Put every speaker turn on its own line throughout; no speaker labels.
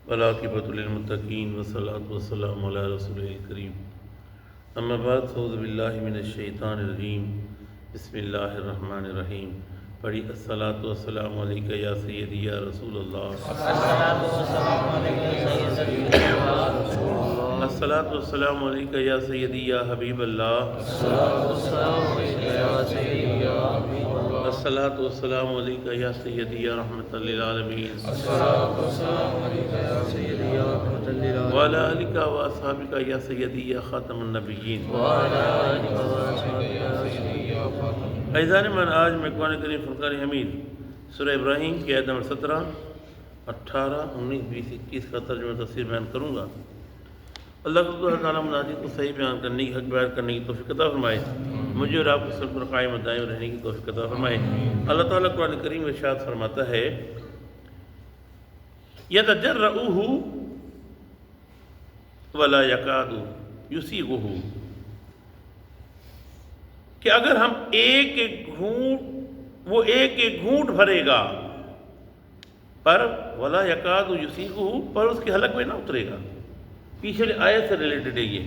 والعاقبۃ للمتقین والصلاۃ والسلام علی رسول الکریم اما بعد اعوذ باللہ من الشیطان الرجیم بسم اللہ الرحمن الرحیم پڑھی الصلاۃ والسلام علیک یا سیدی یا رسول اللہ الصلاۃ والسلام علیک یا سیدی یا حبیب اللہ الصلاۃ والسلام علیک یا سیدی یا رحمۃ للعالمین وعلی آلک و اصحابک یا سیدی یا خاتم النبیین عزیزان من، آج میں قرآن کریم فرقان حمید سورہ ابراہیم کی آیت نمبر 17، 18، 19، 20، 21 کا ترجمہ تفسیر بیان کروں گا۔ اللہ تعالیٰ مناجات کو صحیح بیان کرنے کی، حق بیان کرنے کی توفیق عطا فرمائے، مجھے اور آپ کو سب پر قائم و دائم رہنے کی توفیق عطا فرمائے۔ اللہ تعالیٰ قرآن کریم میں ارشاد فرماتا ہے یتجرؤہ ولا یکاد یسیغہ، کہ اگر ہم ایک ایک گھونٹ بھرے گا پر ولا یکاد یسیغہ، پر اس کے حلق میں نہ اترے گا۔ پیچھے آیت سے ریلیٹڈ ہے یہ،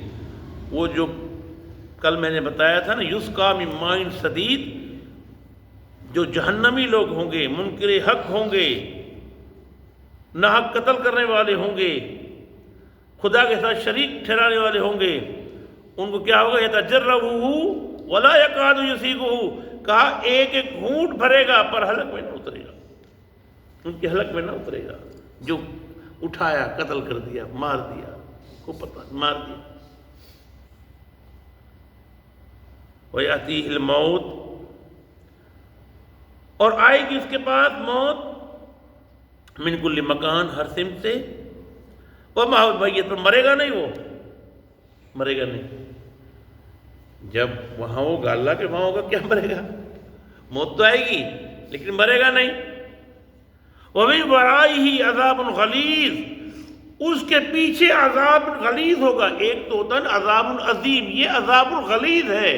وہ جو کل میں نے بتایا تھا نا، یسقا من ماء صدید، جو جہنمی لوگ ہوں گے، منکر حق ہوں گے، ناحق قتل کرنے والے ہوں گے، خدا کے ساتھ شریک ٹھہرانے والے ہوں گے، ان کو کیا ہوگا؟ یتجرؤہ ولا یکاد یسیغہ، کہا ایک ایک گھونٹ بھرے گا پر حلق میں نہ اترے گا، ان کے حلق میں نہ اترے گا۔ جو اٹھایا، قتل کر دیا، مار دیا، کو پتہ مار دیا۔ وَيَأْتِيهِ الْمَوْتُ، اور آئے گی اس کے پاس موت، من کل مکان، ہر سمت سے، وَمَا هُوَ بِمَيِّتٍ، مرے گا نہیں، وہ مرے گا نہیں۔ جب وہاں ہوگا، اللہ کے وہاں ہوگا، کیا مرے گا؟ موت تو آئے گی لیکن مرے گا نہیں۔ وَمِن وَرَائِهِ عَذَابٌ غَلِيظٌ، اس کے پیچھے عذاب غلیظ ہوگا۔ ایک تو ہوتا ہے عذاب عظیم، یہ عذاب غلیظ ہے،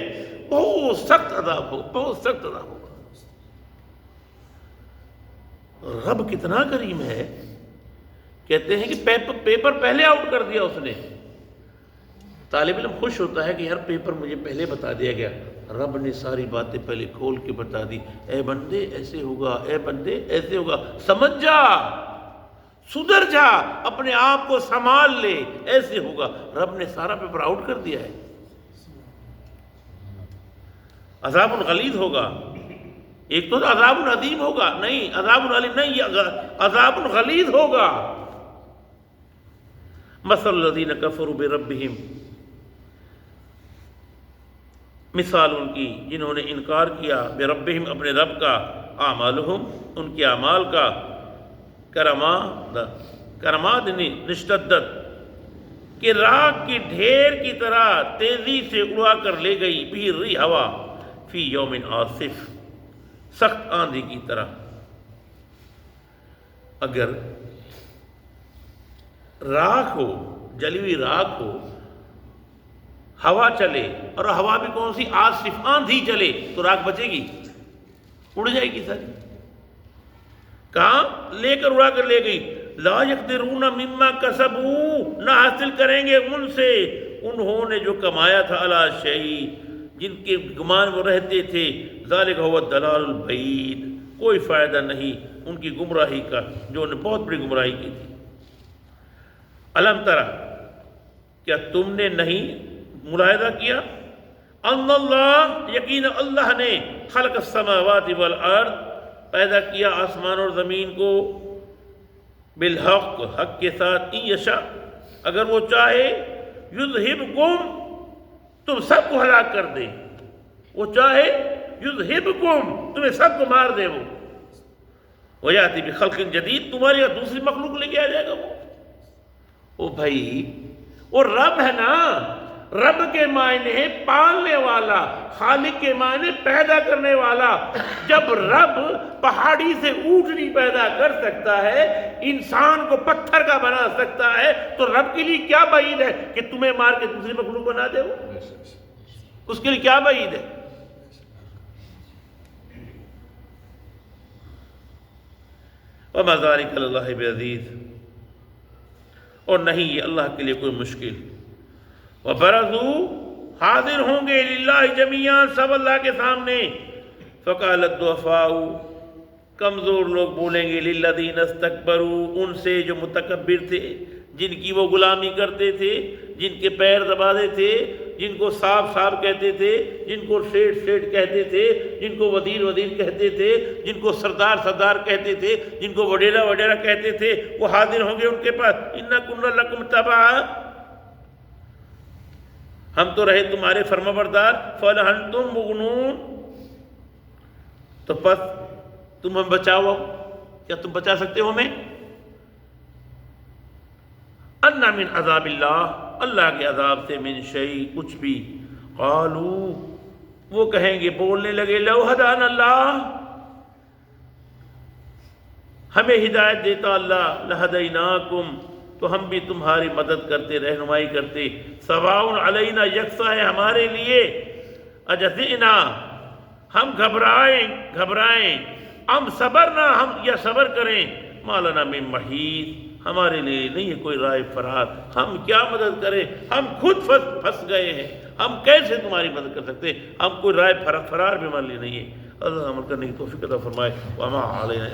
بہت سخت عذاب ہوگا، بہت سخت عذاب ہوگا۔ رب کتنا کریم ہے، کہتے ہیں کہ پیپر پہلے آؤٹ کر دیا اس نے۔ طالب علم خوش ہوتا ہے کہ یار پیپر مجھے پہلے بتا دیا گیا، رب نے ساری باتیں پہلے کھول کے بتا دی، اے بندے ایسے ہوگا، اے بندے ایسے ہوگا، سمجھ جا، سدھر جا، اپنے آپ کو سنبھال لے، ایسے ہوگا۔ رب نے سارا پیپر آؤٹ کر دیا ہے۔ عذاب غلیظ ہوگا، ایک تو عذاب عظیم ہوگا، نہیں عذاب علیم نہیں، یہ عذاب غلیظ ہوگا۔ مثل الذین کفروا بربہم، مثال ان کی جنہوں نے انکار کیا بربہم، اپنے رب کا، اعمالہم، ان کے اعمال کا، کرماد نشتدت، کہ راکھ کی ڈھیر کی طرح تیزی سے اڑا کر لے گئی، بھی ری ہوا، فی یوم عاصف، سخت آندھی کی طرح۔ اگر راکھ ہو، جلی ہوئی راکھ ہو، ہوا چلے، اور ہوا بھی کون سی؟ عاصف، آندھی چلے، تو راکھ بچے گی؟ اڑ جائے گی ساری۔ کہاں لے کر اڑا کر لے گئی؟ لا یقدرون مما کسبوا، نہ حاصل کریں گے ان سے انہوں نے جو کمایا تھا، علی شیء، جن کے گمان وہ رہتے تھے، ذالک هو الضلال البعید، کوئی فائدہ نہیں ان کی گمراہی کا، جو انہوں نے بہت بڑی گمراہی کی تھی۔ الم ترى، کیا تم نے نہیں ملاحظہ کیا؟ ان اللہ، یقین اللہ نے، خلق السماوات والارض، پیدا کیا آسمان اور زمین کو، بالحق، حق کے ساتھ، ان یشاء، اگر وہ چاہے، یذہبکم، تم سب کو ہلاک کر دے، وہ چاہے یذہبکم، تمہیں سب کو مار دے، وہ یاتی بخلق جدید، تمہاری دوسری مخلوق لے کے آ جائے گا وہ۔ او بھائی، وہ رب ہے نا، رب کے معنی ہے پالنے والا، خالق کے معنی پیدا کرنے والا۔ جب رب پہاڑی سے اونٹنی پیدا کر سکتا ہے، انسان کو پتھر کا بنا سکتا ہے، تو رب کے لیے کیا بعید ہے کہ تمہیں مار کے دوسری مخلوق بنا دے؟ وہ اس کے لیے کیا بعید ہے؟ وما ذلک علی اللہ بعزیز، اور نہیں یہ اللہ کے لیے کوئی مشکل۔ وبرزوا، حاضر ہوں گے، للہ جمیعا، سب اللہ کے سامنے۔ فقال الضعفاء، کمزور لوگ بولیں گے، للذین استکبروا، ان سے جو متکبر تھے، جن کی وہ غلامی کرتے تھے، جن کے پیر دباتے تھے، جن کو صاحب صاحب کہتے تھے، جن کو شیٹ شیٹ کہتے تھے، جن کو وزیر وزیر کہتے تھے، جن کو سردار سردار کہتے تھے، جن کو وڈیرا وڈیرا کہتے تھے، وہ حاضر ہوں گے ان کے پاس۔ اِنَّا لَكُمْ تَبَعًا، ہم تو رہے تمہارے فرمانبردار، فَلَا أَنْتُمْ مُغْنُونَ، تو پس تم ہم بچاؤ، کیا تم بچا سکتے ہو ہمیں؟ اَنَّا مِنْ عَذَابِ اللَّهِ، اللہ کے عذاب سے، من شیء، کچھ بھی۔ قالوا، وہ کہیں گے، بولنے لگے، لو ہدانا اللہ، ہمیں ہدایت دیتا اللہ، لہدیناکم، تو ہم بھی تمہاری مدد کرتے، رہنمائی کرتے۔ سواء علینا، یکساں ہے ہمارے لیے، اجزعنا، ہم گھبرائیں، ام صبرنا، ہم یا صبر کریں، ما لنا من محیص، ہمارے لیے نہیں ہے کوئی رائے فرار، ہم کیا مدد کریں، ہم خود پھنس گئے ہیں، ہم کیسے تمہاری مدد کر سکتے ہیں، ہم کوئی رائے فرار بھی ہمارے لیے نہیں ہے۔ اللہ عمل کرنے کی توفیق عطا فرمائے۔ وما علینا